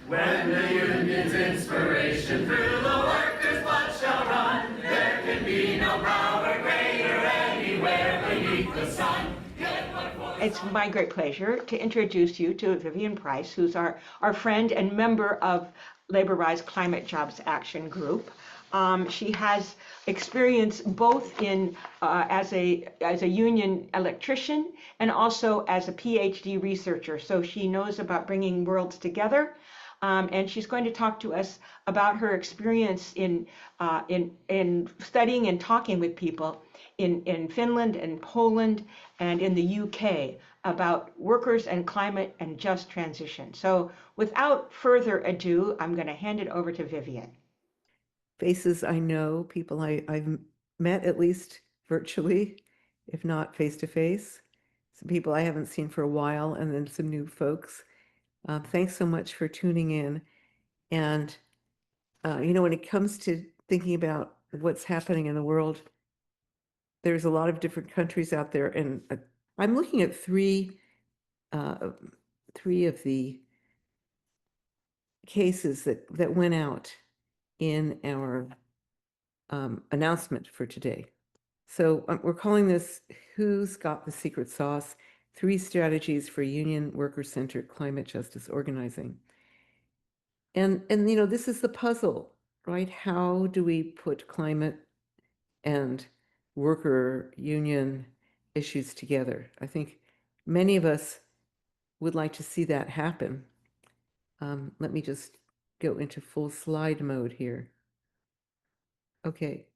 When the union's inspiration through the workers' blood shall run, there can be no power greater anywhere beneath the sun. It's my great pleasure to introduce you to Vivian Price, who's our friend and member of Labor Rise Climate Jobs Action Group. She has experience both in as a union electrician and also as a PhD researcher. So she knows about bringing worlds together. And she's going to talk to us about her experience in studying and talking with people in Finland and Poland and in the UK about workers and climate and just transition. So without further ado, I'm going to hand it over to Vivian. Faces I know, people I've met at least virtually, if not face to face. Some people I haven't seen for a while, and then some new folks. Thanks so much for tuning in. And, when it comes to thinking about what's happening in the world, there's a lot of different countries out there. And I'm looking at three of the cases that went out in our announcement for today. So we're calling this Who's Got the Secret Sauce? 3 Strategies for Union Worker-Centered Climate Justice Organizing. And this is the puzzle, right? How do we put climate and worker union issues together? I think many of us would like to see that happen. Let me just go into full slide mode here. Okay.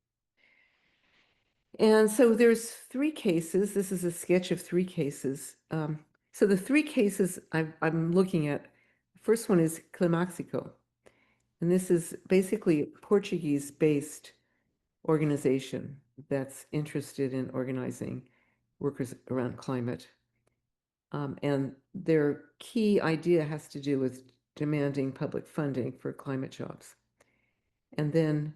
And so there's 3 cases. This is a sketch of 3 cases. So the 3 cases I'm looking at, the first one is Climaxico. And this is basically a Portuguese-based organization that's interested in organizing workers around climate. And their key idea has to do with demanding public funding for climate jobs. And then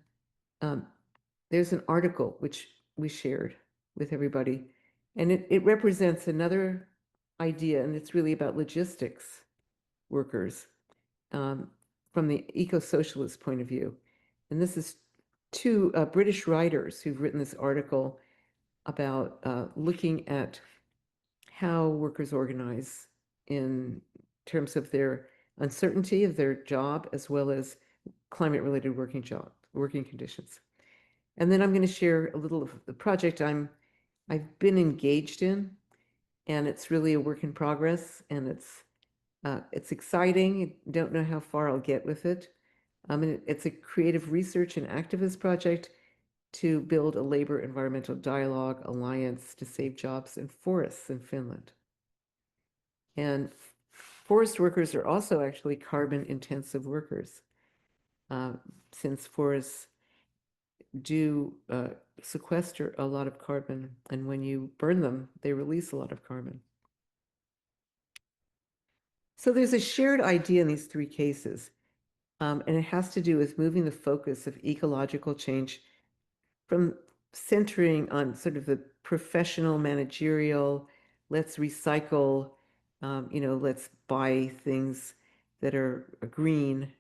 there's an article which we shared with everybody, and it represents another idea, and it's really about logistics workers from the eco-socialist point of view. And this is 2 British writers who've written this article about looking at how workers organize in terms of their uncertainty of their job, as well as climate-related working conditions. And then I'm going to share a little of the project I've been engaged in, and it's really a work in progress, and it's exciting. Don't know how far I'll get with it. And it's a creative research and activist project to build a labor environmental dialogue alliance to save jobs in forests in Finland. And forest workers are also actually carbon intensive workers, since forests do sequester a lot of carbon, and when you burn them, they release a lot of carbon. So there's a shared idea in these 3 cases, and it has to do with moving the focus of ecological change from centering on sort of the professional, managerial, let's recycle, let's buy things that are green,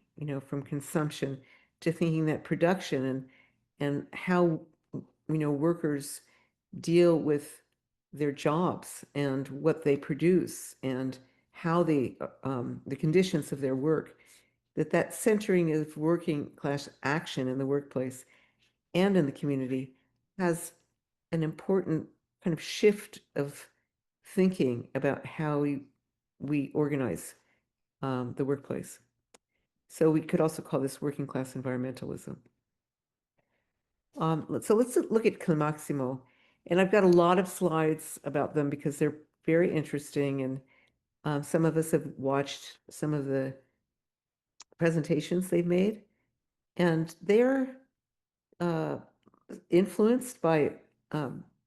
from consumption, to thinking that production and how workers deal with their jobs and what they produce and how the conditions of their work, that centering of working class action in the workplace and in the community has an important kind of shift of thinking about how we organize the workplace. So we could also call this working class environmentalism. So let's look at Climaximo. And I've got a lot of slides about them because they're very interesting. And some of us have watched some of the presentations they've made. And they're influenced by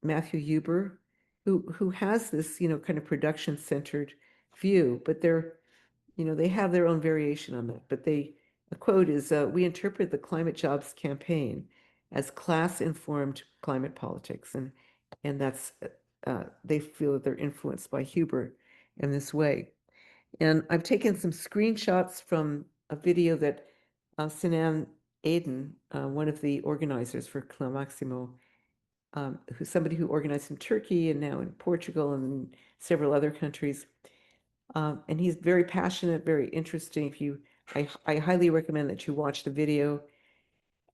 Matthew Huber, who has this, kind of production-centered view, but they have their own variation on that. But a quote is, "We interpret the climate jobs campaign as class-informed climate politics," and that's they feel that they're influenced by Huber in this way. And I've taken some screenshots from a video that Sinan Aden, one of the organizers for Climaximo, who's somebody who organized in Turkey and now in Portugal and in several other countries. And he's very passionate, very interesting. I highly recommend that you watch the video.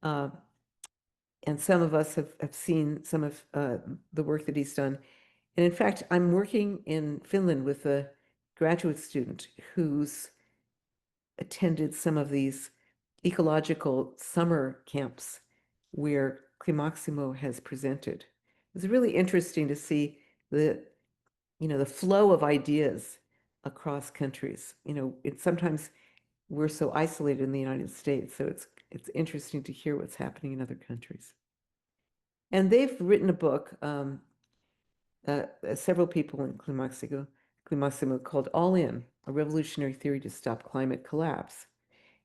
And some of us have seen some of the work that he's done. And in fact, I'm working in Finland with a graduate student who's attended some of these ecological summer camps where Climaximo has presented. It's really interesting to see the flow of ideas across countries. Sometimes we're so isolated in the United States, so it's interesting to hear what's happening in other countries. And they've written a book, several people in Climaximo called All In, a revolutionary theory to stop climate collapse.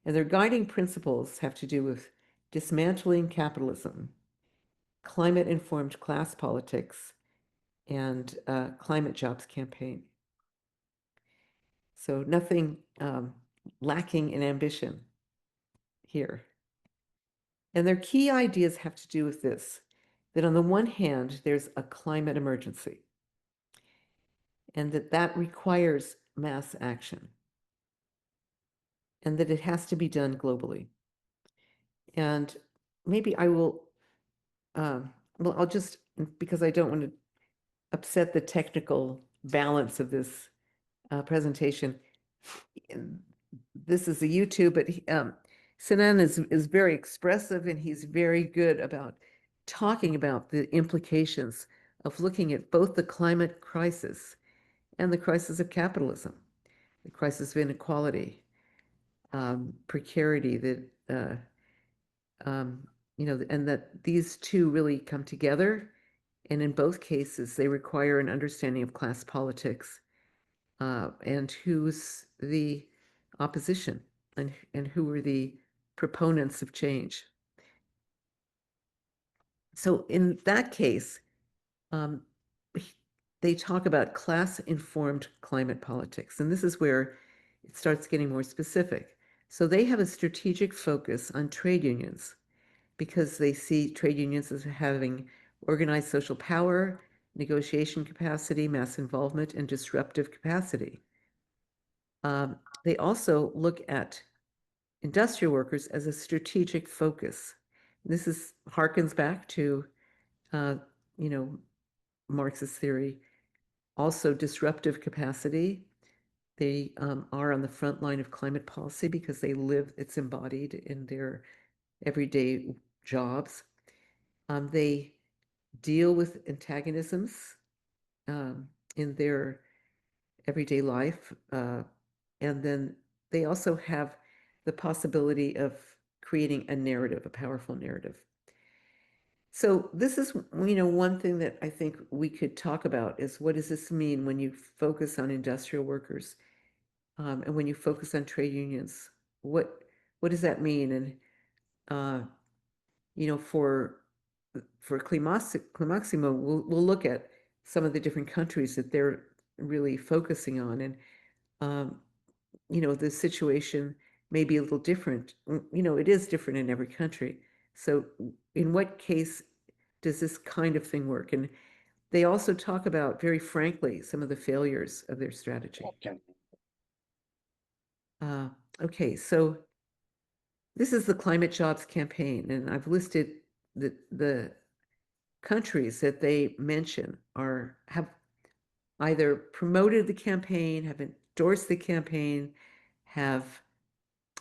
And their guiding principles have to do with dismantling capitalism, climate-informed class politics, and climate jobs campaign. So nothing lacking in ambition here. And their key ideas have to do with this, that on the one hand, there's a climate emergency, and that requires mass action, and that it has to be done globally. And maybe I will, well, I'll just, because I don't want to upset the technical balance of this presentation. This is a YouTube, but Sinan is very expressive, and he's very good about talking about the implications of looking at both the climate crisis and the crisis of capitalism, the crisis of inequality, precarity, and that these two really come together. And in both cases, they require an understanding of class politics and who's the opposition and who are the proponents of change. So in that case, they talk about class-informed climate politics, and this is where it starts getting more specific. So they have a strategic focus on trade unions because they see trade unions as having organized social power, negotiation capacity, mass involvement, and disruptive capacity. They also look at industrial workers as a strategic focus. This harkens back to, Marxist theory. Also, disruptive capacity. They are on the front line of climate policy because it's embodied in their everyday jobs. They deal with antagonisms in their everyday life. And then they also have the possibility of creating a narrative, a powerful narrative. So this is, one thing that I think we could talk about is what does this mean when you focus on industrial workers and when you focus on trade unions? What does that mean? And for Climaximo, we'll look at some of the different countries that they're really focusing on, and the situation may be a little different. It is different in every country. So in what case does this kind of thing work? And they also talk about, very frankly, some of the failures of their strategy. Okay, so this is the climate jobs campaign, and I've listed the countries that they mention have either promoted the campaign, have endorsed the campaign, have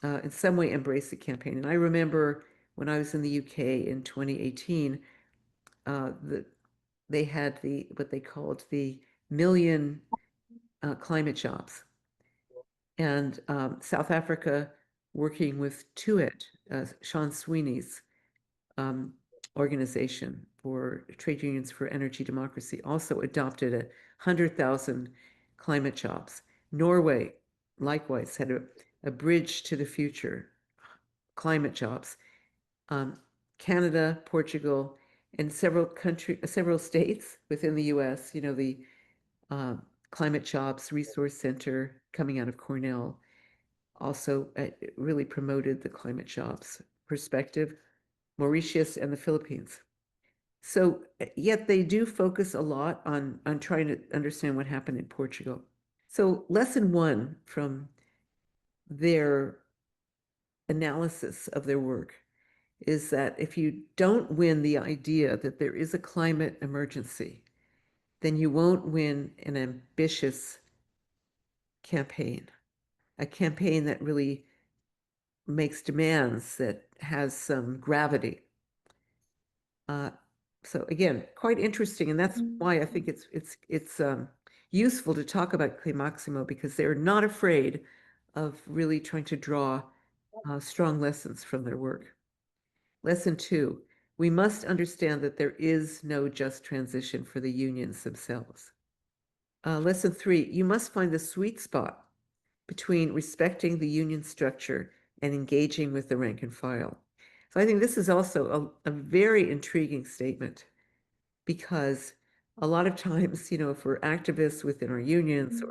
in some way embraced the campaign. And I remember when I was in the UK in 2018, they had what they called the million climate jobs. And South Africa, working with TUIT, Sean Sweeney's organization for trade unions for energy democracy, also adopted 100,000 climate jobs. Norway, likewise, had a bridge to the future, climate jobs. Canada, Portugal, and several states within the US, the Climate Jobs Resource Center coming out of Cornell, also really promoted the climate jobs perspective, Mauritius and the Philippines. So yet they do focus a lot on trying to understand what happened in Portugal. So lesson one from their analysis of their work is that if you don't win the idea that there is a climate emergency, then you won't win an ambitious campaign, a campaign that really makes demands, that has some gravity. So again, quite interesting, and that's why I think it's useful to talk about Climaximo, because they're not afraid of really trying to draw strong lessons from their work. Lesson two, we must understand that there is no just transition for the unions themselves. Lesson three, you must find the sweet spot between respecting the union structure and engaging with the rank and file. So I think this is also a very intriguing statement, because a lot of times, if we're activists within our unions,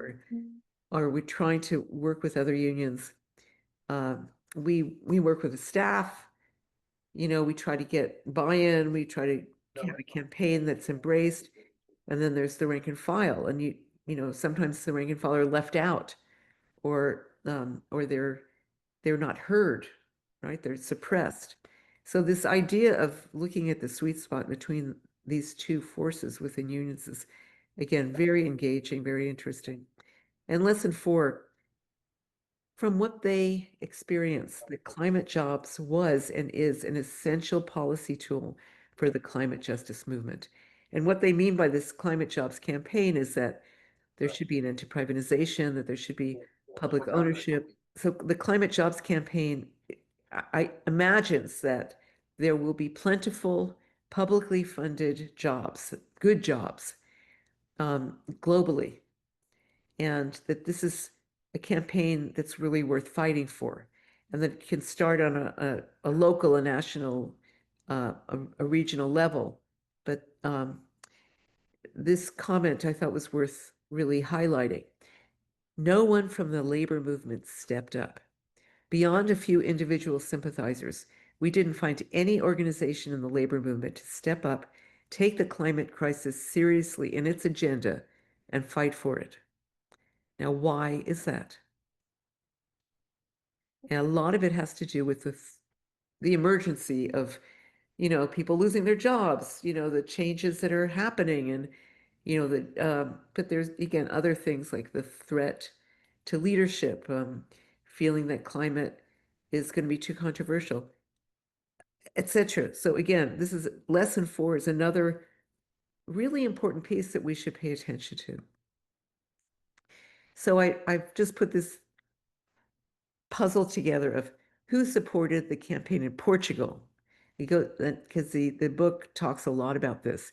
or we're trying to work with other unions, we work with the staff, we try to get buy-in, we try to have a campaign that's embraced, and then there's the rank and file, and sometimes the rank and file are left out, or they're not heard, right? They're suppressed. So this idea of looking at the sweet spot between these two forces within unions is, again, very engaging, very interesting. And lesson four, from what they experienced, the climate jobs was and is an essential policy tool for the climate justice movement. And what they mean by this climate jobs campaign is that there should be an end to privatization, that there should be public ownership. So the climate jobs campaign, I imagines that there will be plentiful, publicly funded jobs, good jobs, globally, and that this is a campaign that's really worth fighting for, and that it can start on a local, a national, a regional level. But this comment I thought was worth really highlighting. No one from the labor movement stepped up. Beyond a few individual sympathizers, we didn't find any organization in the labor movement to step up, take the climate crisis seriously in its agenda, and fight for it. Now, why is that? And a lot of it has to do with the emergency of, people losing their jobs, the changes that are happening, and, but there's, again, other things like the threat to leadership, feeling that climate is going to be too controversial, etc. So again, this is lesson four, is another really important piece that we should pay attention to. So I've just put this puzzle together of who supported the campaign in Portugal. Because the book talks a lot about this.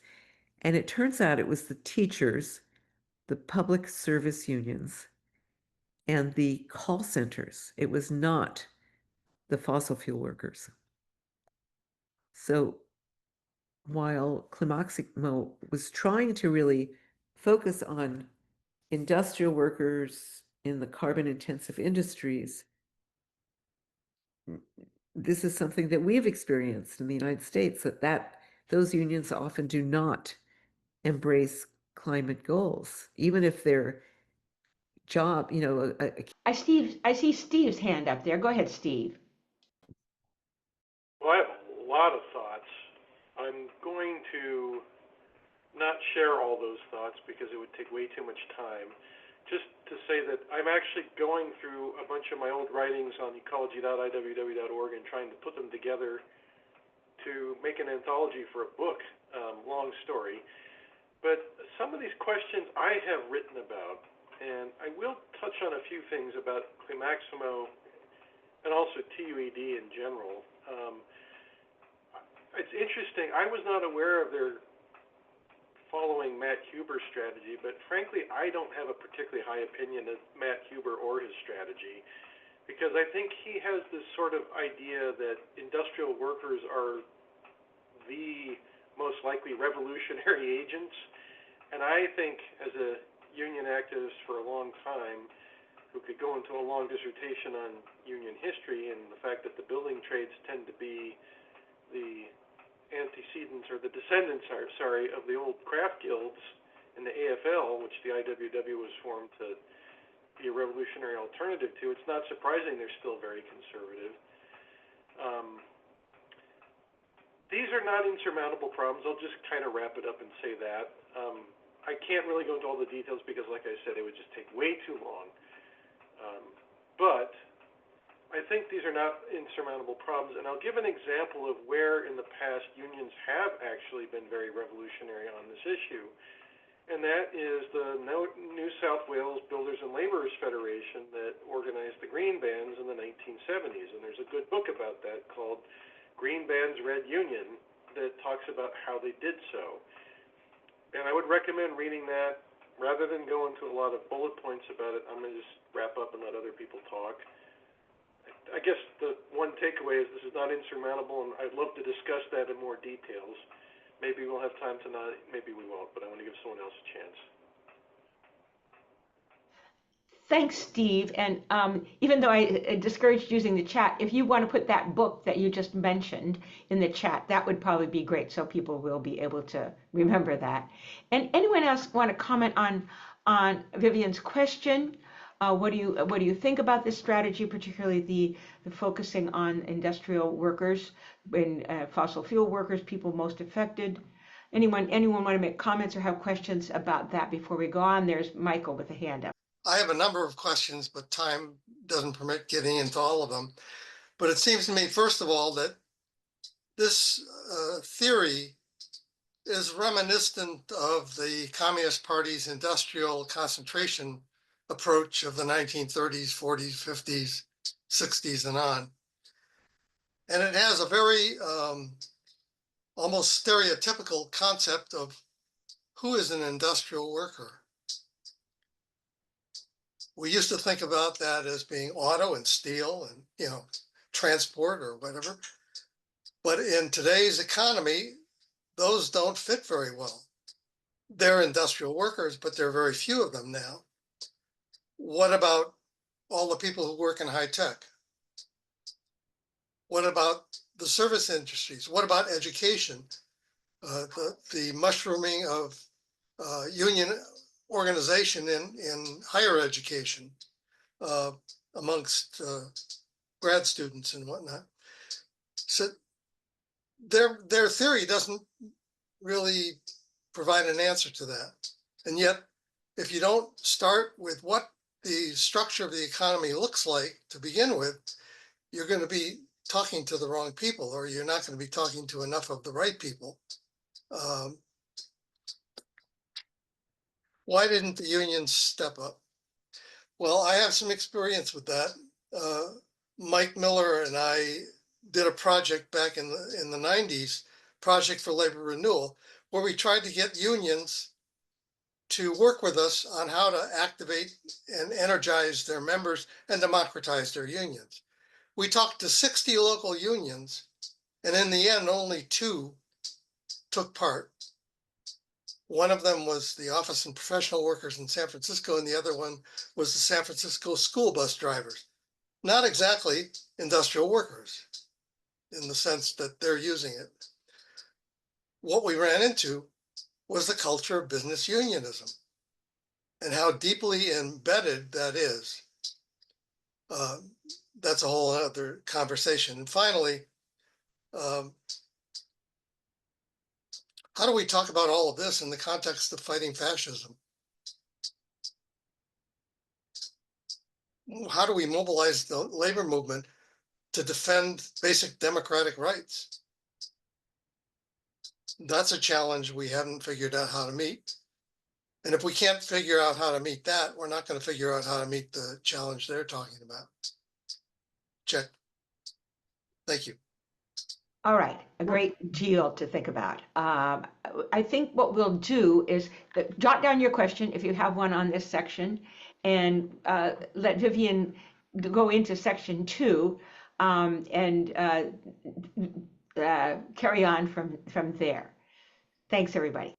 And it turns out it was the teachers, the public service unions, and the call centers. It was not the fossil fuel workers. So while Climaximo was trying to really focus on industrial workers in the carbon intensive industries, this is something that we've experienced in the United States, that those unions often do not embrace climate goals, even if their job, I see Steve's hand up there. Go ahead, Steve. Well, I have a lot of thoughts. I'm going to not share all those thoughts because it would take way too much time. Just to say that I'm actually going through a bunch of my old writings on ecology.iww.org and trying to put them together to make an anthology for a book. Long story. But some of these questions I have written about, and I will touch on a few things about Climaximo and also TUED in general. It's interesting. I was not aware of their following Matt Huber's strategy, but frankly, I don't have a particularly high opinion of Matt Huber or his strategy, because I think he has this sort of idea that industrial workers are the most likely revolutionary agents. And I think, as a union activist for a long time, who could go into a long dissertation on union history and the fact that the building trades tend to be the antecedents or the descendants, of the old craft guilds in the AFL, which the IWW was formed to be a revolutionary alternative to. It's not surprising they're still very conservative. These are not insurmountable problems. I'll just kind of wrap it up and say that. I can't really go into all the details because, like I said, it would just take way too long. But I think these are not insurmountable problems, and I'll give an example of where in the past unions have actually been very revolutionary on this issue, and that is the New South Wales Builders and Laborers Federation that organized the Green Bands in the 1970s, and there's a good book about that called Green Bands Red Union that talks about how they did so. And I would recommend reading that rather than go into a lot of bullet points about it. I'm going to just wrap up and let other people talk. I guess the one takeaway is this is not insurmountable, and I'd love to discuss that in more details. Maybe we'll have time tonight, maybe we won't, but I want to give someone else a chance. Thanks, Steve. And even though I discouraged using the chat, if you want to put that book that you just mentioned in the chat, that would probably be great, so people will be able to remember that. And anyone else want to comment on Vivian's question? What do you think about this strategy, particularly the focusing on industrial workers and fossil fuel workers, people most affected? Anyone want to make comments or have questions about that before we go on? There's Michael with a hand up. I have a number of questions, but time doesn't permit getting into all of them. But it seems to me, first of all, that this theory is reminiscent of the Communist Party's industrial concentration approach of the 1930s, 40s, 50s, 60s, and on. And it has a very almost stereotypical concept of who is an industrial worker. We used to think about that as being auto and steel and, transport or whatever. But in today's economy, those don't fit very well. They're industrial workers, but there are very few of them now. What about all the people who work in high tech? What about the service industries? What about education? The mushrooming of union organization in higher education amongst grad students and whatnot. So their theory doesn't really provide an answer to that. And yet, if you don't start with what the structure of the economy looks like to begin with, you're going to be talking to the wrong people, or you're not going to be talking to enough of the right people. Why didn't the unions step up? Well, I have some experience with that. Mike Miller and I did a project back in the 90s, Project for Labor Renewal, where we tried to get unions to work with us on how to activate and energize their members and democratize their unions. We talked to 60 local unions, and in the end, only 2 took part. One of them was the Office and Professional Workers in San Francisco, and the other one was the San Francisco school bus drivers. Not exactly industrial workers in the sense that they're using it. What we ran into was the culture of business unionism and how deeply embedded that is. That's a whole other conversation. And finally, how do we talk about all of this in the context of fighting fascism? How do we mobilize the labor movement to defend basic democratic rights? That's a challenge we haven't figured out how to meet. And if we can't figure out how to meet that, we're not going to figure out how to meet the challenge they're talking about. Check. Thank you. All right, a great deal to think about. I think what we'll do is jot down your question if you have one on this section, and let Vivian go into section 2 and carry on from there. Thanks, everybody.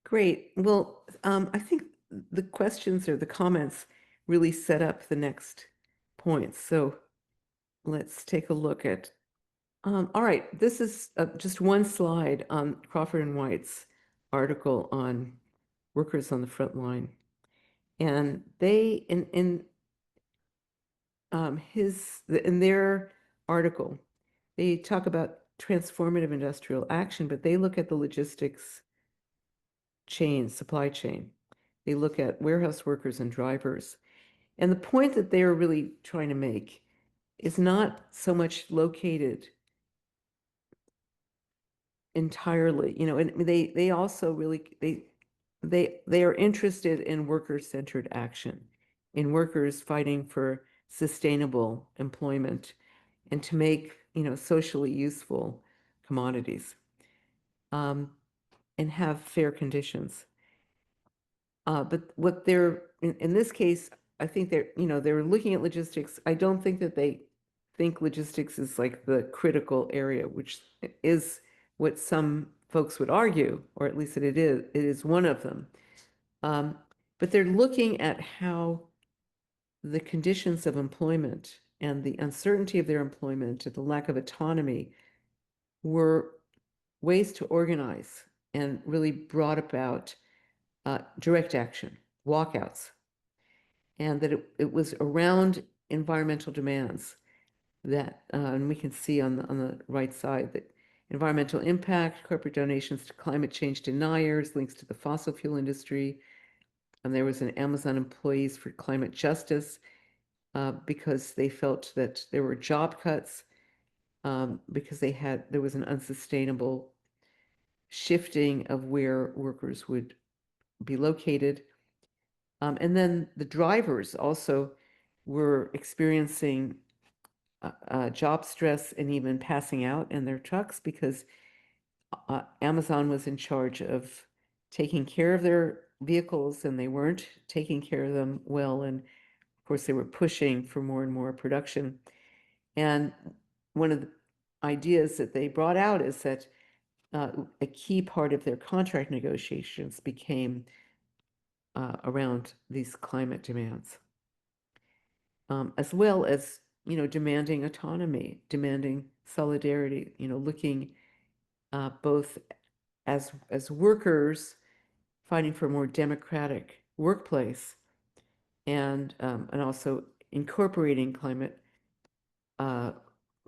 Great. Well, I think the questions or the comments really set up the next points. So let's take a look at, all right, this is just one slide on Crawford and White's article on workers on the front line. And they, in their article, they talk about transformative industrial action, but they look at the logistics chain, supply chain. They look at warehouse workers and drivers. And the point that they're really trying to make is not so much located entirely, and they also really they are interested in worker-centered action, in workers fighting for sustainable employment and to make, socially useful commodities, and have fair conditions. But what they're in this case, I think they're looking at logistics. I don't think that they think logistics is like the critical area, which is what some folks would argue, or at least that it is one of them. But they're looking at how the conditions of employment and the uncertainty of their employment and the lack of autonomy were ways to organize and really brought about direct action, walkouts, and that it was around environmental demands that, and we can see on the right side that environmental impact, corporate donations to climate change deniers, links to the fossil fuel industry, and there was an Amazon Employees for Climate Justice, because they felt that there were job cuts, because there was an unsustainable shifting of where workers would be located. And then the drivers also were experiencing job stress and even passing out in their trucks because Amazon was in charge of taking care of their vehicles and they weren't taking care of them well. And of course, they were pushing for more and more production. And one of the ideas that they brought out is that a key part of their contract negotiations became around these climate demands, as well as, demanding autonomy, demanding solidarity, looking both as workers fighting for a more democratic workplace and also incorporating climate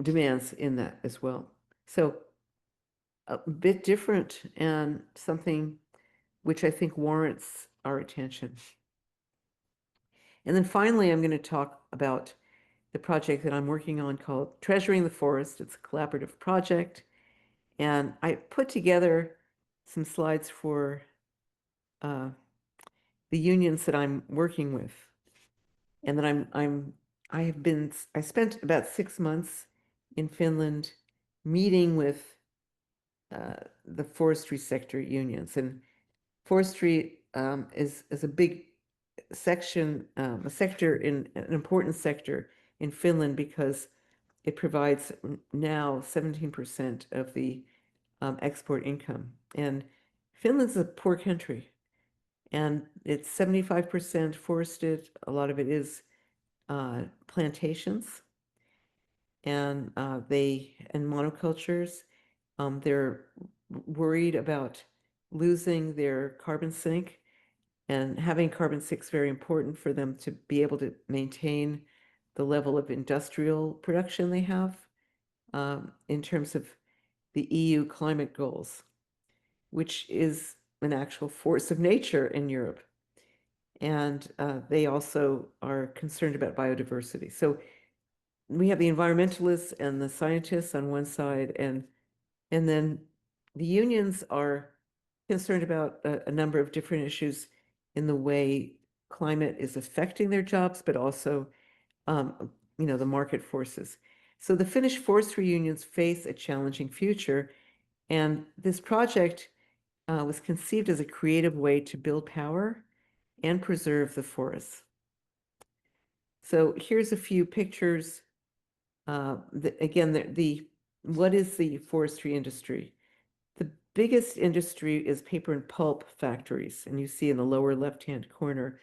demands in that as well. So a bit different and something which I think warrants our attention. And then finally, I'm going to talk about the project that I'm working on called Treasuring the Forest. It's a collaborative project. And I put together some slides for the unions that I'm working with. And then I spent about 6 months in Finland meeting with the forestry sector unions. And forestry is a big section, a sector an important sector in Finland because it provides now 17% of the export income. And Finland's a poor country, and it's 75% forested. A lot of it is plantations, and monocultures. They're worried about losing their carbon sink, and having carbon sink is very important for them to be able to maintain the level of industrial production they have in terms of the EU climate goals, which is an actual force of nature in Europe. And they also are concerned about biodiversity. So we have the environmentalists and the scientists on one side, and then the unions are concerned about a number of different issues in the way climate is affecting their jobs, but also, the market forces. So the Finnish forestry unions face a challenging future, and this project was conceived as a creative way to build power and preserve the forests. So here's a few pictures. Again, what is the forestry industry? The biggest industry is paper and pulp factories, and you see in the lower left-hand corner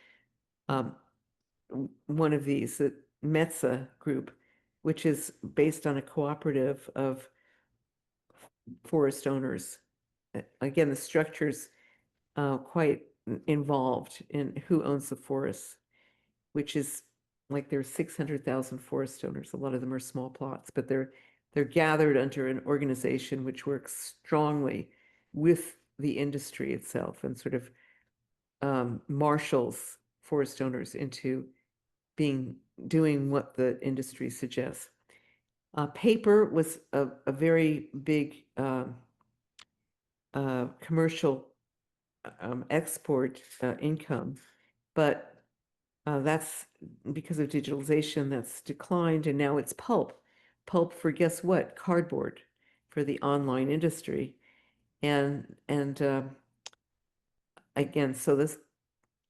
one of these, the Metza group, which is based on a cooperative of forest owners. Again, the structure's quite involved in who owns the forests, which is like there's 600,000 forest owners. A lot of them are small plots, but they're gathered under an organization which works strongly with the industry itself and sort of marshals forest owners into doing what the industry suggests. Paper was a very big commercial export income, but that's because of digitalization that's declined, and now it's pulp. Pulp for guess what? Cardboard for the online industry. And again, so this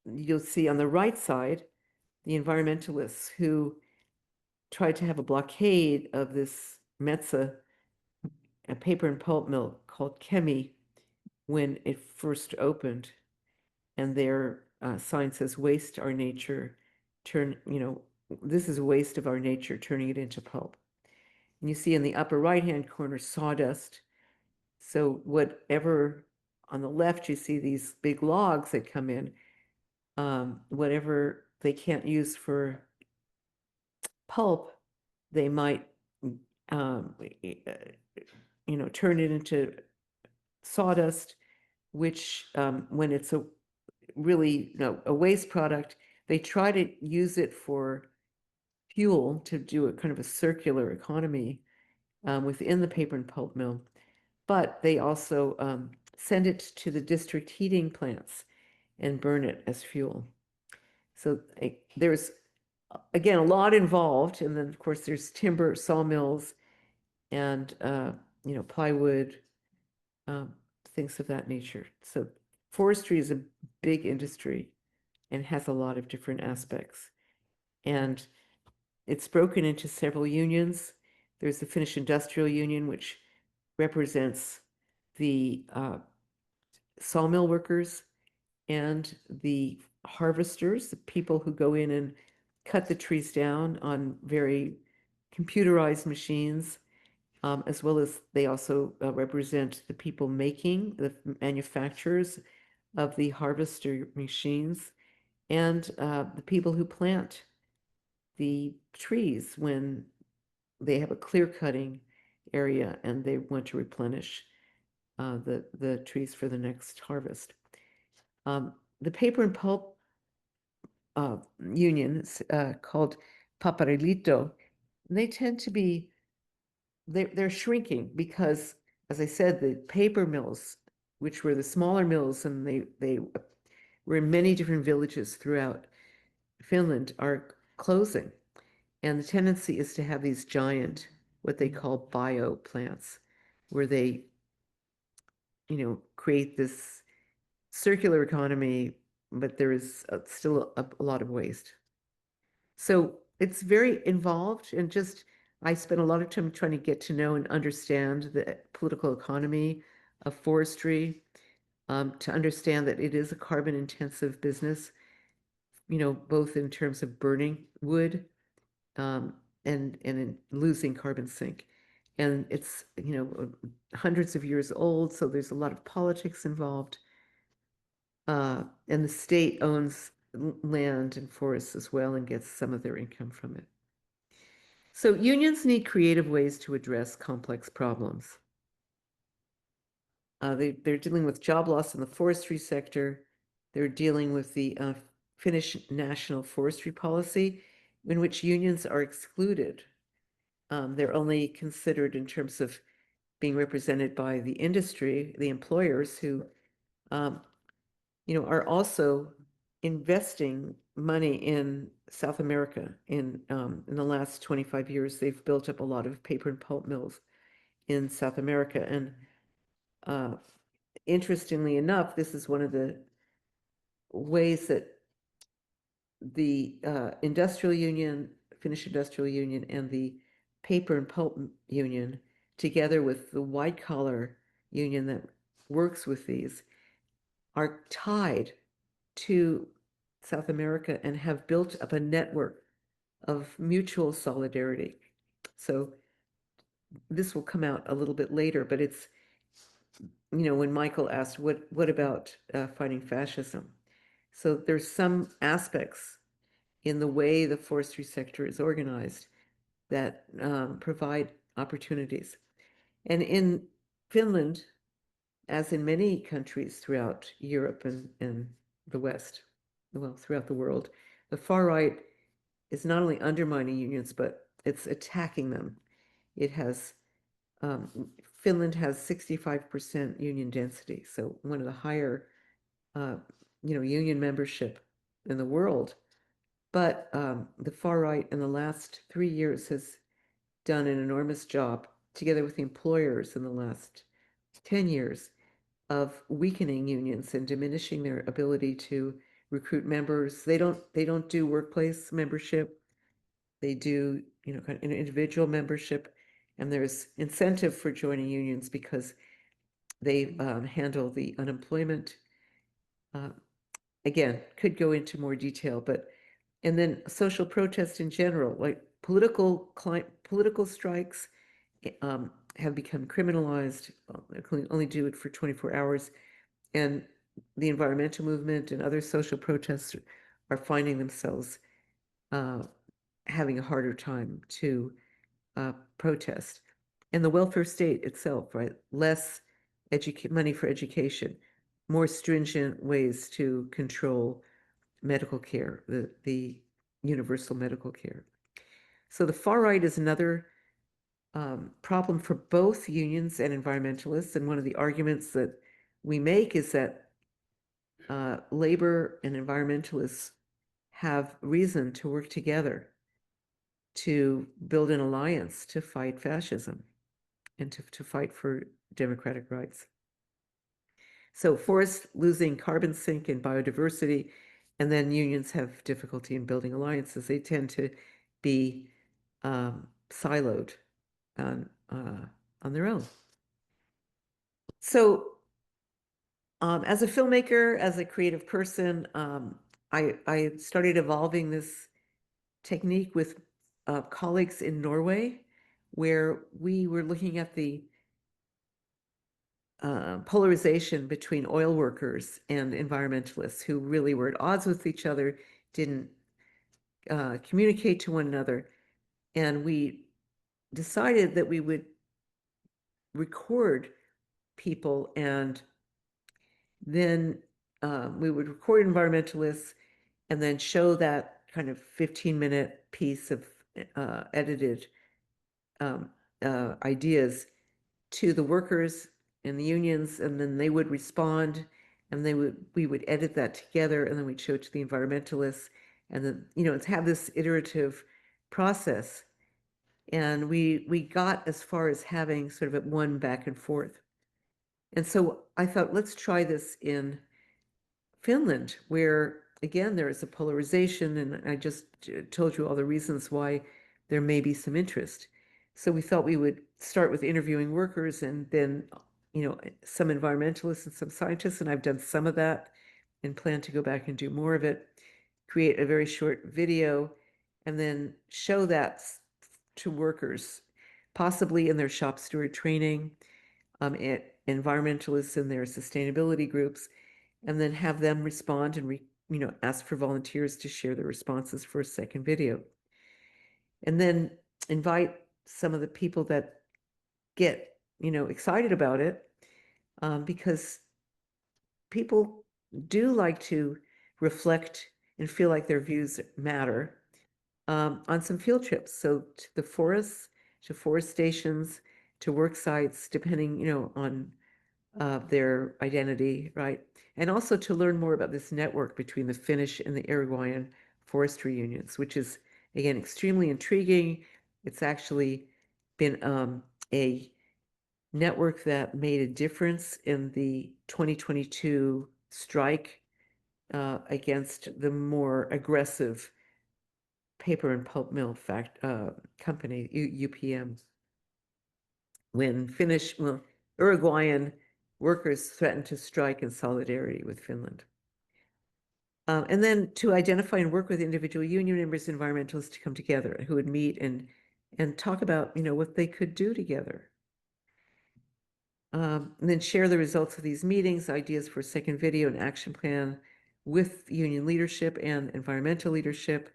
you'll see on the right side, the environmentalists who tried to have a blockade of this Metza, a paper and pulp mill called Chemi, when it first opened, and their sign says "Waste our nature, this is a waste of our nature, turning it into pulp." And you see in the upper right-hand corner sawdust. So whatever on the left, you see these big logs that come in, whatever they can't use for pulp, they might, turn it into sawdust, which when it's a really a waste product, they try to use it for fuel to do a kind of a circular economy within the paper and pulp mill, but they also send it to the district heating plants and burn it as fuel. So there's, again, a lot involved. And then, of course, there's timber, sawmills, and, plywood, things of that nature. So forestry is a big industry and has a lot of different aspects. And it's broken into several unions. There's the Finnish Industrial Union, which represents the sawmill workers and the harvesters, the people who go in and cut the trees down on very computerized machines, as well as they also represent the people making, the manufacturers of the harvester machines, and the people who plant the trees when they have a clear cutting area and they want to replenish the trees for the next harvest. The paper and pulp union is called Paparilito. And they tend to be, they're shrinking because, as I said, the paper mills, which were the smaller mills, and they were in many different villages throughout Finland, are closing. And the tendency is to have these giant, what they call bio plants, where they, create this circular economy, but there is still a lot of waste. So it's very involved, and just I spent a lot of time trying to get to know and understand the political economy of forestry, to understand that it is a carbon intensive business, both in terms of burning wood, and in losing carbon sink. And it's, hundreds of years old, so there's a lot of politics involved. And the state owns land and forests as well and gets some of their income from it. So unions need creative ways to address complex problems. They're dealing with job loss in the forestry sector. They're dealing with the Finnish national forestry policy, in which unions are excluded. They're only considered in terms of being represented by the industry, the employers who, are also investing money in South America. In the last 25 years, they've built up a lot of paper and pulp mills in South America. And interestingly enough, this is one of the ways that the industrial union, Finnish Industrial Union, and the paper and pulp union, together with the white collar union that works with these, are tied to South America and have built up a network of mutual solidarity. So this will come out a little bit later, but it's, when Michael asked, what about fighting fascism? So there's some aspects in the way the forestry sector is organized that provide opportunities. And in Finland, as in many countries throughout Europe and the West, well, throughout the world, the far right is not only undermining unions, but it's attacking them. It has, Finland has 65% union density, so one of the higher, union membership in the world. But the far right in the last 3 years has done an enormous job, together with the employers in the last 10 years, of weakening unions and diminishing their ability to recruit members. They don't do workplace membership. They do, kind of an individual membership, and there's incentive for joining unions because they handle the unemployment. Again, could go into more detail, and then social protest in general, like political strikes have become criminalized. They can only do it for 24 hours. And the environmental movement and other social protests are finding themselves having a harder time to protest. And the welfare state itself, right? Less money for education, more stringent ways to control medical care, the universal medical care. So the far right is another problem for both unions and environmentalists. And one of the arguments that we make is that labor and environmentalists have reason to work together to build an alliance to fight fascism and to fight for democratic rights. So forests losing carbon sink and biodiversity, and then unions have difficulty in building alliances. They tend to be siloed on their own. So as a filmmaker, as a creative person, I started evolving this technique with colleagues in Norway, where we were looking at the polarization between oil workers and environmentalists who really were at odds with each other, didn't communicate to one another. And we decided that we would record people, and then we would record environmentalists and then show that kind of 15-minute piece of edited ideas to the workers and the unions, and then they would respond, and we would edit that together, and then we'd show it to the environmentalists, and then it's have this iterative process. And we got as far as having sort of one back and forth. And so I thought, let's try this in Finland, where again there is a polarization, and I just told you all the reasons why there may be some interest. So we thought we would start with interviewing workers, and then some environmentalists and some scientists, and I've done some of that and plan to go back and do more of it, create a very short video, and then show that to workers, possibly in their shop steward training, environmentalists in their sustainability groups, and then have them respond and ask for volunteers to share their responses for a second video. And then invite some of the people that get excited about it, because people do like to reflect and feel like their views matter, on some field trips. So to the forests, to forest stations, to work sites, depending on their identity, right? And also to learn more about this network between the Finnish and the Uruguayan forestry unions, which is, again, extremely intriguing. It's actually been a network that made a difference in the 2022 strike against the more aggressive paper and pulp mill company, UPM. When Uruguayan workers threatened to strike in solidarity with Finland. And then to identify and work with individual union members, environmentalists to come together, who would meet and talk about, what they could do together. And then share the results of these meetings, ideas for a second video and action plan with union leadership and environmental leadership.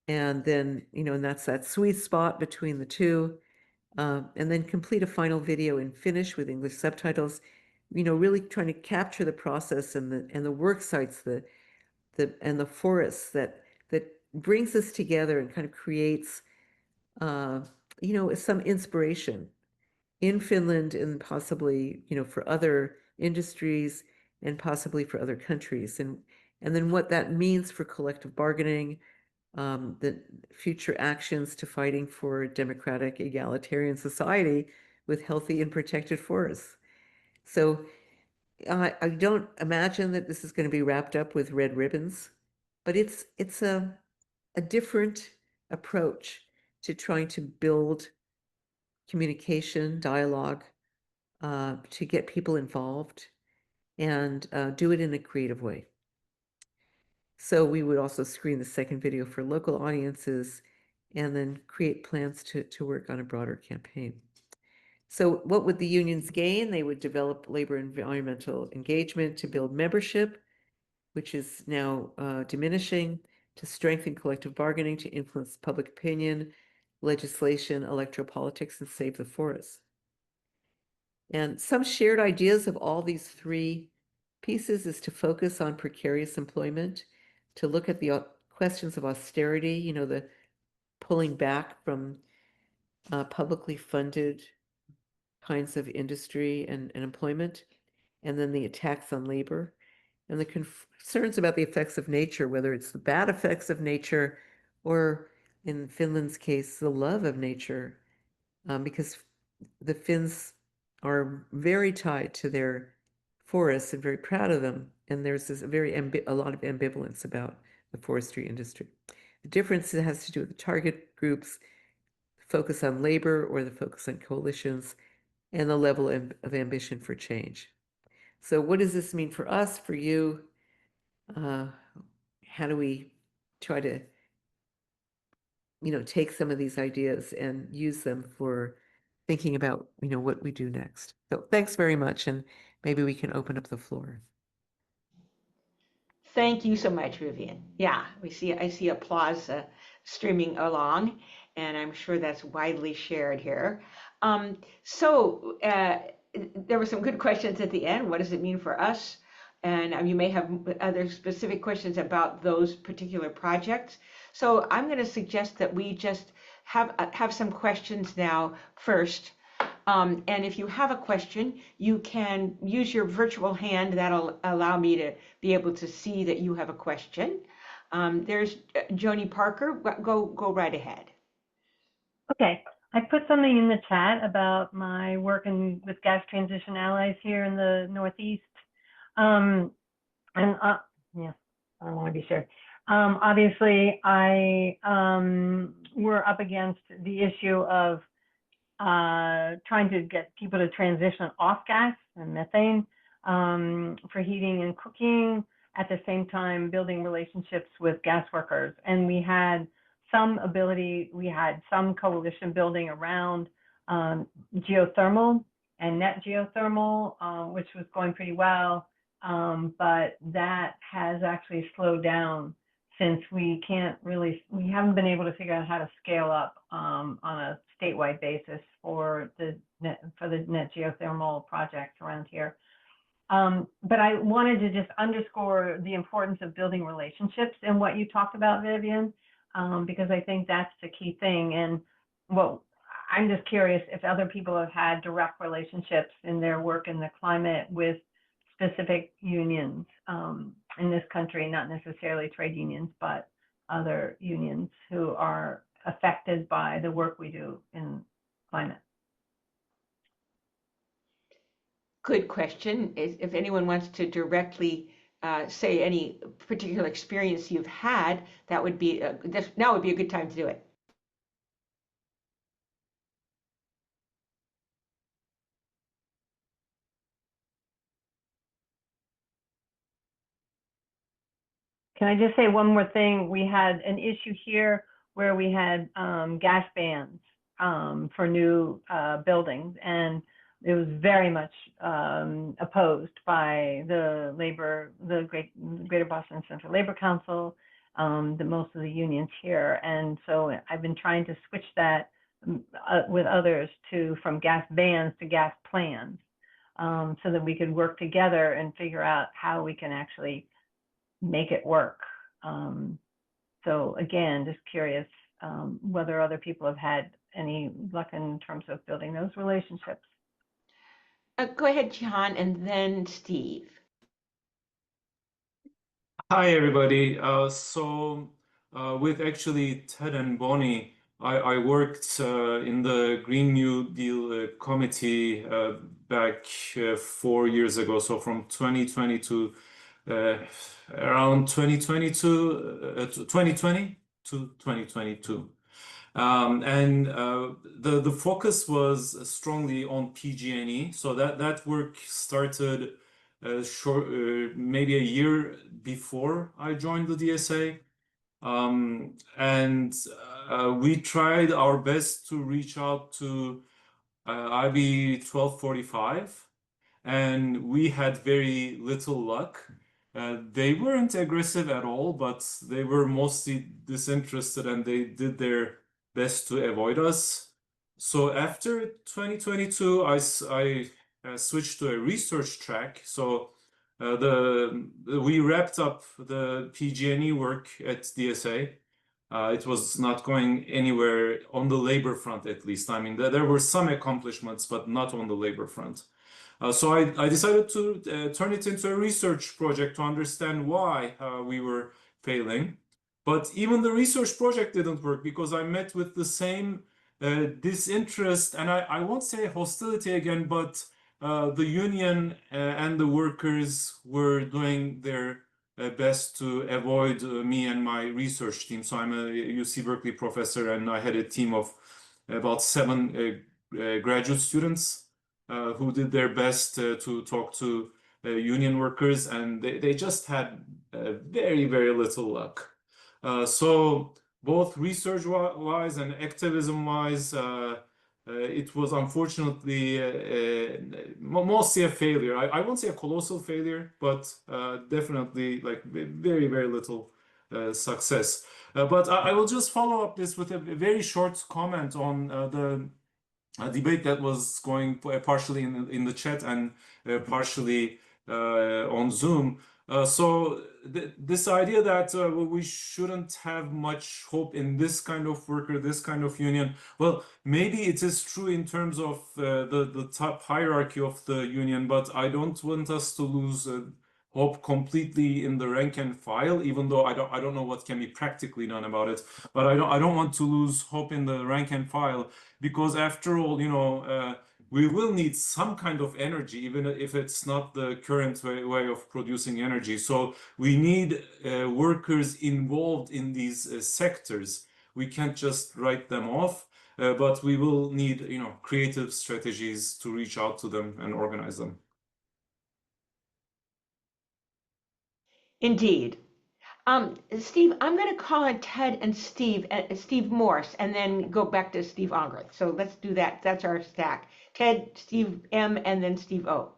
And then, and that's that sweet spot between the two. And then complete a final video in Finnish with English subtitles, really trying to capture the process and the work sites, and the forests that brings us together and kind of creates, some inspiration in Finland and possibly, for other industries and possibly for other countries. And then what that means for collective bargaining, the future actions to fighting for a democratic, egalitarian society with healthy and protected forests. So I don't imagine that this is going to be wrapped up with red ribbons, but it's a different approach to trying to build communication, dialogue, to get people involved and do it in a creative way. So we would also screen the second video for local audiences and then create plans to work on a broader campaign. So what would the unions gain? They would develop labor environmental engagement to build membership, which is now diminishing, to strengthen collective bargaining, to influence public opinion, legislation, electropolitics, and save the forests. And some shared ideas of all these three pieces is to focus on precarious employment, to look at the questions of austerity, the pulling back from publicly funded kinds of industry and employment, and then the attacks on labor, and the concerns about the effects of nature, whether it's the bad effects of nature or, in Finland's case, the love of nature, because the Finns are very tied to their forests and very proud of them. And there's this a lot of ambivalence about the forestry industry. The difference has to do with the target groups, focus on labor or the focus on coalitions, and the level of ambition for change. So what does this mean for us, for you? How do we try to, take some of these ideas and use them for thinking about, what we do next? So thanks very much, and maybe we can open up the floor. Thank you so much, Vivian. Yeah, I see applause streaming along, and I'm sure that's widely shared here. So there were some good questions at the end. What does it mean for us? And you may have other specific questions about those particular projects. So I'm going to suggest that we just have some questions now first. And if you have a question, you can use your virtual hand. That'll allow me to be able to see that you have a question. There's Joni Parker. Go right ahead. Okay, I put something in the chat about my work with gas transition allies here in the Northeast. Yeah, I want to be sure. Obviously, we're up against the issue of trying to get people to transition off gas and methane for heating and cooking, at the same time building relationships with gas workers. And we had some coalition building around geothermal and net geothermal, which was going pretty well. But that has actually slowed down since we haven't been able to figure out how to scale up on a statewide basis for the net geothermal projects around here. But I wanted to just underscore the importance of building relationships and what you talked about, Vivian, because I think that's the key thing. And I'm just curious if other people have had direct relationships in their work in the climate with specific unions in this country, not necessarily trade unions, but other unions who are affected by the work we do in climate. Good question. If anyone wants to directly say any particular experience you've had, now would be a good time to do it. Can I just say one more thing? We had an issue here where we had gas bans for new buildings, and it was very much opposed by the Greater Boston Central Labor Council, most of the unions here. And so I've been trying to switch that with others from gas bans to gas plans, so that we could work together and figure out how we can actually make it work. So again, just curious whether other people have had any luck in terms of building those relationships. Go ahead, John, and then Steve. Hi, everybody. With actually Ted and Bonnie, I worked in the Green New Deal committee back 4 years ago. So from 2020 to around 2020 to 2022. The focus was strongly on PG&E. So that work started maybe a year before I joined the DSA. We tried our best to reach out to IB 1245, and we had very little luck. They weren't aggressive at all, but they were mostly disinterested, and they did their best to avoid us. So after 2022, I switched to a research track. So we wrapped up the PG&E work at DSA. It was not going anywhere on the labor front, at least. I mean, there were some accomplishments, but not on the labor front. So I decided to turn it into a research project to understand why we were failing. But even the research project didn't work because I met with the same disinterest, and I won't say hostility again, but the union and the workers were doing their best to avoid me and my research team. So I'm a UC Berkeley professor, and I had a team of about 7 graduate students who did their best to talk to union workers, and they just had very, very little luck. So both research-wise and activism-wise, it was unfortunately mostly a failure. I won't say a colossal failure, but definitely like very, very little success. But I will just follow up this with a very short comment on the debate that was going partially in the chat and partially on Zoom. So this idea that we shouldn't have much hope in this kind of worker, this kind of union. Well, maybe it is true in terms of the top hierarchy of the union, but I don't want us to lose hope completely in the rank and file, even though I don't know what can be practically done about it. But I don't want to lose hope in the rank and file, because after all, you know, we will need some kind of energy, even if it's not the current way of producing energy. So we need workers involved in these sectors. We can't just write them off, but we will need, you know, creative strategies to reach out to them and organize them. Indeed. Steve, I'm going to call on Ted and Steve Morse, and then go back to Steve Ongrath. So let's do that. That's our stack. Ted, Steve M, and then Steve O.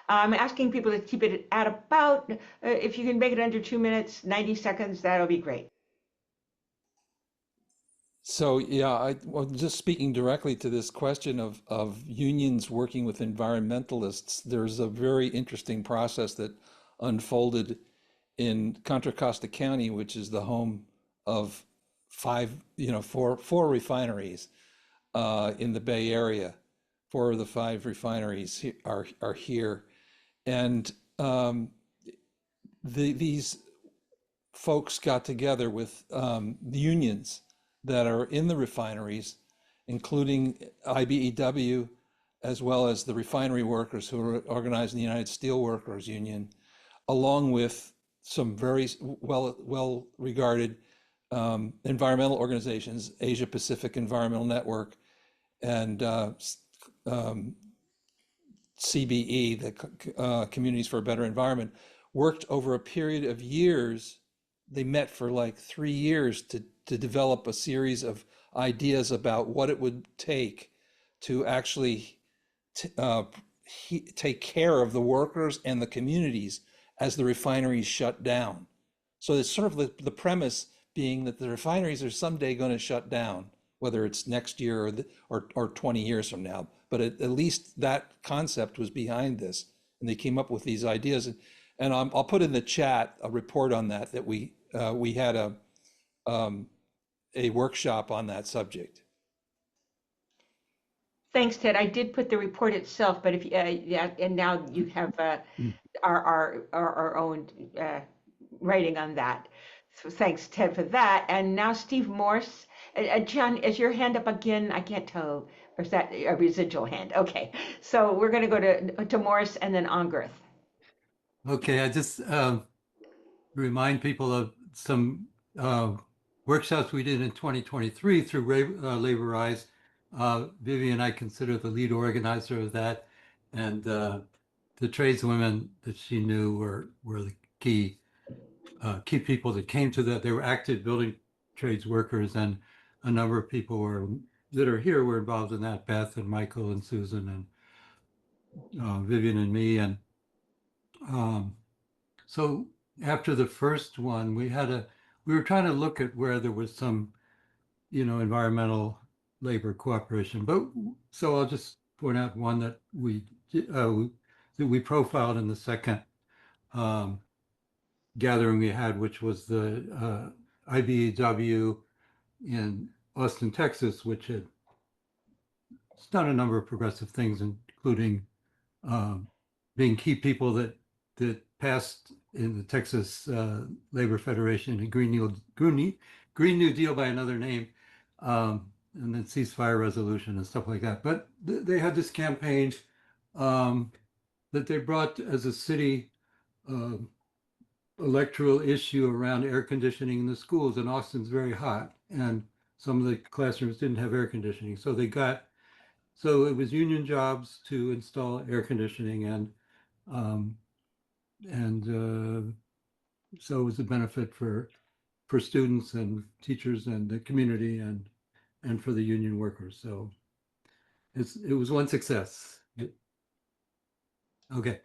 I'm asking people to keep it at about, if you can make it under 2 minutes, 90 seconds, that'll be great. So yeah, well, just speaking directly to this question of unions working with environmentalists, there's a very interesting process that unfolded in Contra Costa County, which is the home of four refineries in the Bay Area. 4 of the 5 refineries are here, and these folks got together with the unions that are in the refineries, including IBEW, as well as the refinery workers who are organized in the United Steelworkers Union, along with some very well-regarded environmental organizations, Asia Pacific Environmental Network and CBE, the Communities for a Better Environment, worked over a period of years they met for like 3 years to develop a series of ideas about what it would take to actually take care of the workers and the communities as the refineries shut down. So it's sort of the premise being that the refineries are someday going to shut down, whether it's next year or 20 years from now. But at least that concept was behind this, and they came up with these ideas. And I'll put in the chat a report on that we had a workshop on that subject. Thanks, Ted. I did put the report itself, but if yeah, and now you have our own writing on that. So thanks, Ted, for that. And now Steve Morse. John, is your hand up again? I can't tell. Or is that a residual hand? Okay. So we're going to go to Morse and then Ongarth. Okay, I just remind people of some workshops we did in 2023 through Laborize. Vivian, I consider the lead organizer of that, and the tradeswomen that she knew were the key people that came to that. They were active building trades workers, and a number of people that are here were involved in that. Beth and Michael and Susan and Vivian and me, and so after the first one, we were trying to look at where there was some, environmental labor cooperation. But so I'll just point out one that we profiled in the second gathering we had, which was the IBEW in Austin, Texas, which had done a number of progressive things, including being key people that passed in the Texas Labor Federation a Green New Deal by another name, and then ceasefire resolution and stuff like that. But they had this campaign that they brought as a city electoral issue around air conditioning in the schools. And Austin's very hot, and some of the classrooms didn't have air conditioning. So it was union jobs to install air conditioning, and so it was a benefit for students and teachers and the community and for the union workers. So it was one success. Okay.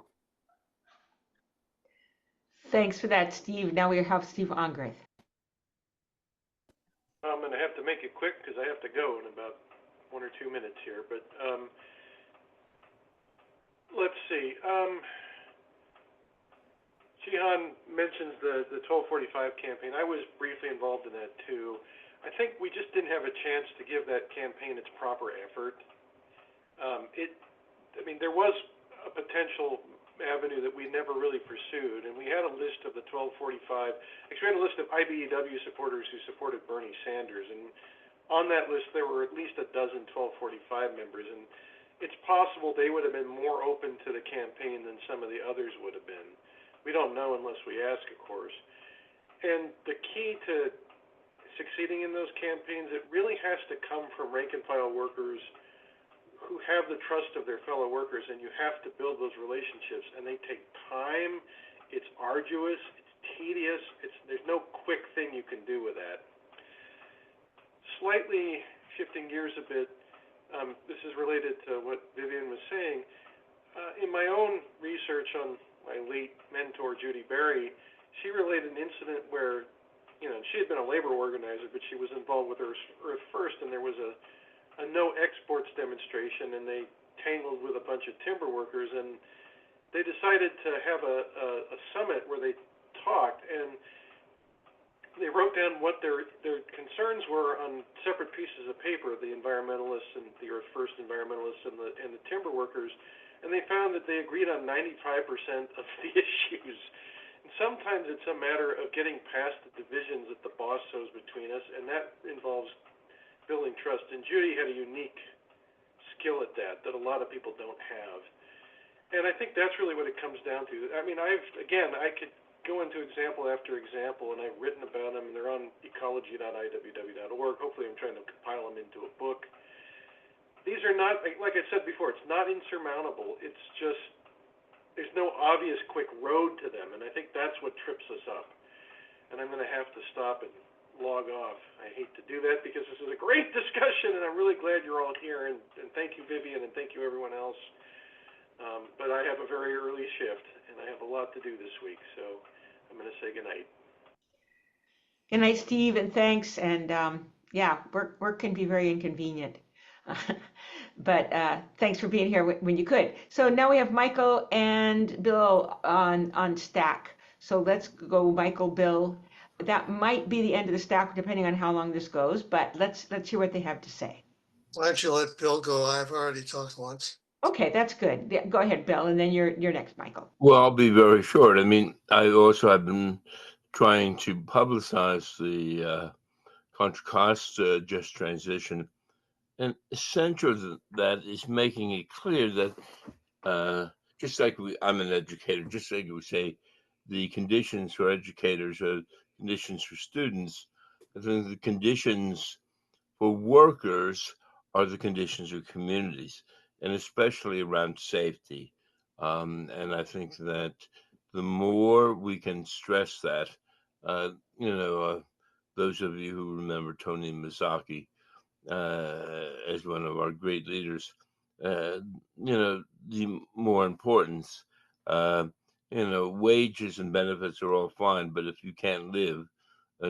Thanks for that, Steve. Now we have Steve Ongarth. I'm going to have to make it quick because I have to go in about 1 or 2 minutes here. But let's see. Jihan mentions the 1245 campaign. I was briefly involved in that too. I think we just didn't have a chance to give that campaign its proper effort. There was a potential avenue that we never really pursued, and we had a list of the 1245. Actually, we had a list of IBEW supporters who supported Bernie Sanders, and on that list there were at least a dozen 1245 members, and it's possible they would have been more open to the campaign than some of the others would have been. We don't know unless we ask, of course. And the key to succeeding in those campaigns, it really has to come from rank and file workers who have the trust of their fellow workers, and you have to build those relationships, and they take time. It's arduous, it's tedious, there's no quick thing you can do with that. Slightly shifting gears a bit, this is related to what Vivian was saying. In my own research on my late mentor, Judy Berry, she related an incident where, she had been a labor organizer, but she was involved with Earth First, and there was a no exports demonstration, and they tangled with a bunch of timber workers, and they decided to have a summit where they talked, and they wrote down what their concerns were on separate pieces of paper, the environmentalists and the Earth First environmentalists and the timber workers, and they found that they agreed on 95% of the issues. And sometimes it's a matter of getting past the divisions that the boss sows between us, and that involves building trust. And Judy had a unique skill at that a lot of people don't have. And I think that's really what it comes down to. I could go into example after example, and I've written about them, and they're on ecology.iww.org. Hopefully I'm trying to compile them into a book. These are not, like I said before, it's not insurmountable. It's just, there's no obvious quick road to them, and I think that's what trips us up. and I'm going to have to stop and log off. I hate to do that because this is a great discussion, and I'm really glad you're all here. And thank you, Vivian, and thank you, everyone else. But I have a very early shift, and I have a lot to do this week, so I'm going to say goodnight. Good night, Steve, and thanks. And yeah, work can be very inconvenient. But thanks for being here when you could. So now we have Michael and Bill on stack. So let's go, Michael, Bill. That might be the end of the stack, depending on how long this goes. But let's hear what they have to say. Why don't you let Bill go? I've already talked once. Okay, that's good. Yeah, go ahead, Bill, and then you're next, Michael. Well, I'll be very short. I mean, I also have been trying to publicize the Contra Costa just transition, and essential to that is making it clear that just like I'm an educator, just like we say, the conditions for educators are conditions for students. I think the conditions for workers are the conditions of communities, and especially around safety. And I think that the more we can stress that, uh, you know, uh, those of you who remember Tony Mazzocchi as one of our great leaders, the more importance. Wages and benefits are all fine, but if you can't live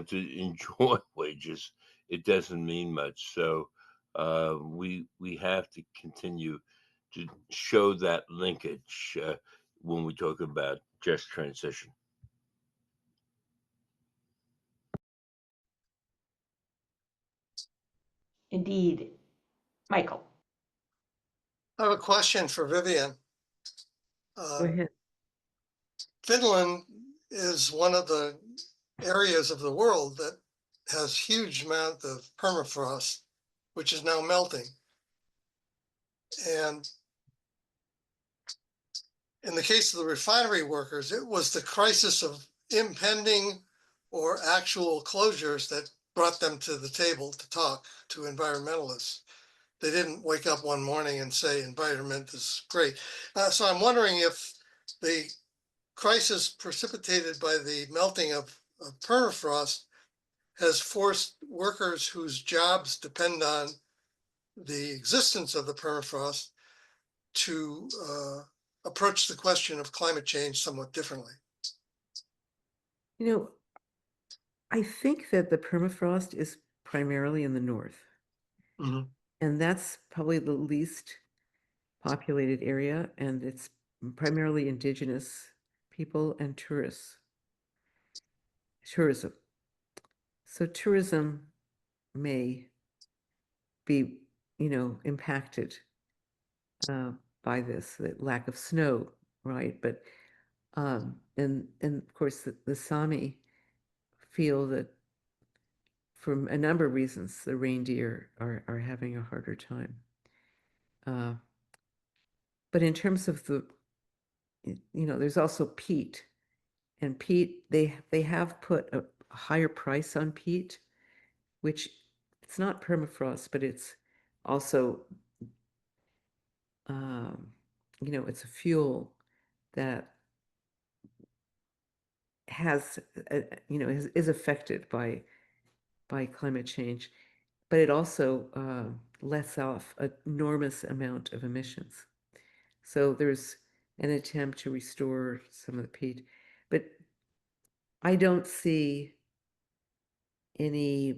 to enjoy wages, it doesn't mean much. So we have to continue to show that linkage when we talk about just transition. Indeed. Michael. I have a question for Vivian. Go ahead. Finland is one of the areas of the world that has huge amount of permafrost, which is now melting. And in the case of the refinery workers, it was the crisis of impending or actual closures that brought them to the table to talk to environmentalists. They didn't wake up one morning and say environment is great. So I'm wondering if the crisis precipitated by the melting of permafrost has forced workers whose jobs depend on the existence of the permafrost to approach the question of climate change somewhat differently. I think that the permafrost is primarily in the north. Mm-hmm. And that's probably the least populated area, and it's primarily indigenous people and tourism. So tourism may be, impacted by this, the lack of snow, right? But and of course the Sami feel that for a number of reasons the reindeer are having a harder time. But in terms of there's also peat, and peat, they have put a higher price on peat, which it's not permafrost, but it's also it's a fuel that has is affected by climate change, but it also lets off an enormous amount of emissions. So there's an attempt to restore some of the peat, but I don't see any,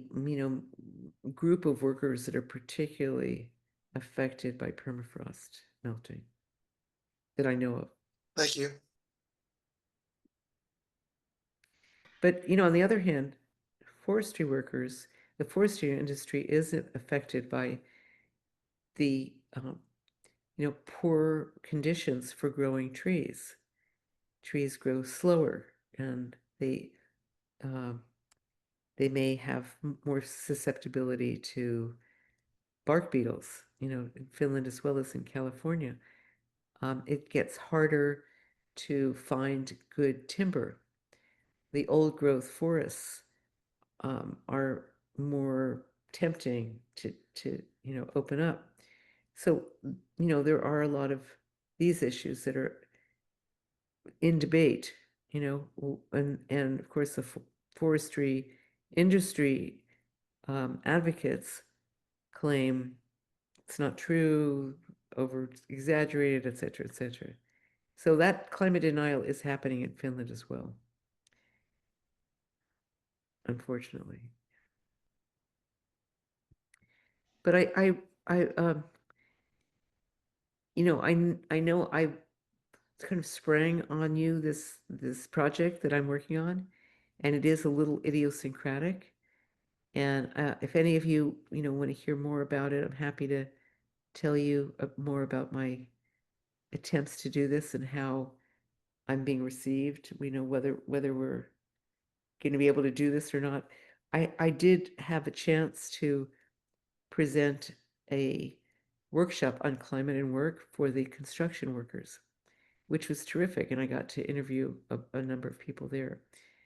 group of workers that are particularly affected by permafrost melting that I know of. Thank you. But, on the other hand, forestry workers, the forestry industry is affected by the, poor conditions for growing trees. Trees grow slower, and they may have more susceptibility to bark beetles, in Finland as well as in California. It gets harder to find good timber. The old growth forests are more tempting to open up. So, there are a lot of these issues that are in debate, and of course the forestry industry advocates claim it's not true, over exaggerated, et cetera, et cetera. So that climate denial is happening in Finland as well, unfortunately. But I know I kind of sprang on you this project that I'm working on, and it is a little idiosyncratic. And if any of you want to hear more about it, I'm happy to tell you more about my attempts to do this and how I'm being received. We know whether we're going to be able to do this or not. I did have a chance to present a workshop on climate and work for the construction workers, which was terrific. And I got to interview a number of people there,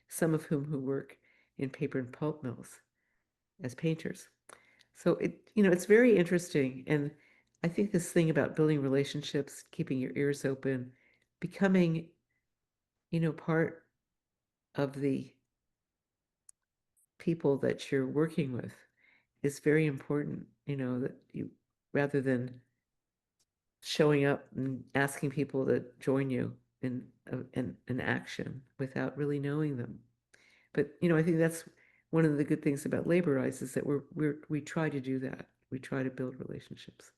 some of whom who work in paper and pulp mills as painters. So it's very interesting. And I think this thing about building relationships, keeping your ears open, becoming, part of the people that you're working with is very important, that you, rather than showing up and asking people to join you in an action without really knowing them. But, I think that's one of the good things about Laborize is that we try to do that. We try to build relationships.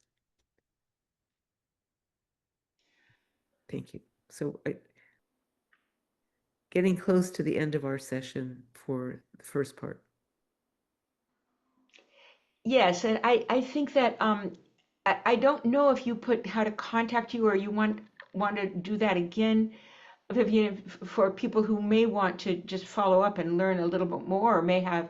Thank you. So getting close to the end of our session for the first part. Yes, and I think that I don't know if you put how to contact you or you want to do that again, Vivian, for people who may want to just follow up and learn a little bit more, or may have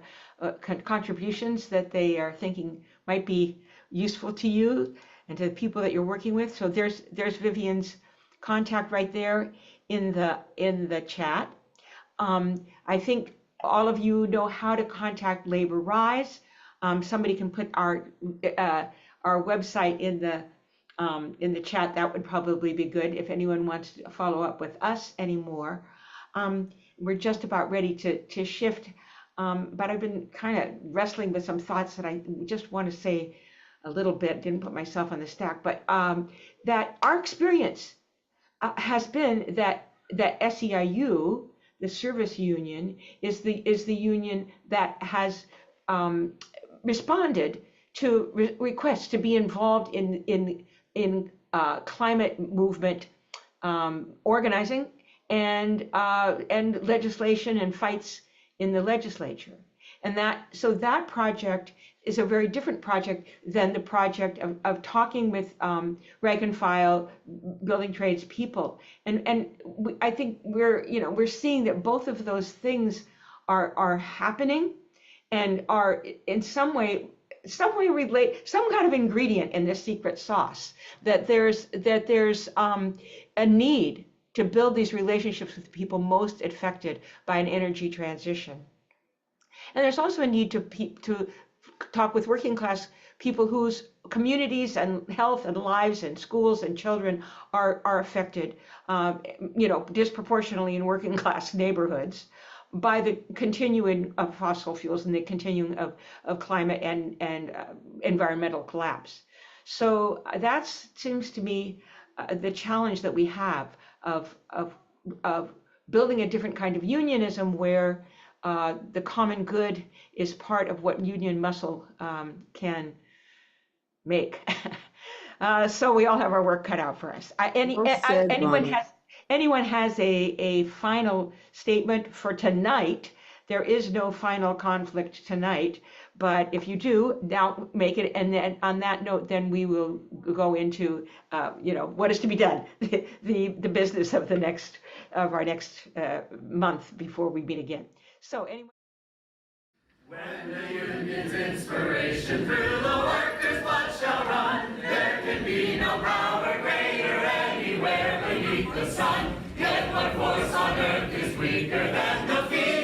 contributions that they are thinking might be useful to you and to the people that you're working with. So there's Vivian's contact right there in the chat. I think all of you know how to contact Laborize. Somebody can put our website in the chat. That would probably be good if anyone wants to follow up with us anymore. We're just about ready to shift, but I've been kind of wrestling with some thoughts that I just want to say a little bit. Didn't put myself on the stack, but that our experience has been that SEIU, the service union, is the union that has responded to requests to be involved in climate movement organizing and legislation and fights in the legislature. And that project is a very different project than the project of talking with rank and file building trades people. And I think we're seeing that both of those things are happening and are in some way relate, some kind of ingredient in this secret sauce, that there's a need to build these relationships with people most affected by an energy transition. And there's also a need to talk with working class people whose communities and health and lives and schools and children are affected, disproportionately in working class neighborhoods by the continuing of fossil fuels and the continuing of climate and environmental collapse. So that seems to me the challenge that we have of building a different kind of unionism where the common good is part of what union muscle can make. So we all have our work cut out for us. Anyone has a final statement for tonight? There is no final conflict tonight, but if you do, now make it. And then on that note, then we will go into, what is to be done, the business of our next month before we meet again. So anyway. When the union's inspiration through the workers' blood shall run, there can be no power greater anywhere beneath the sun. Yet what force on earth is weaker than the feeling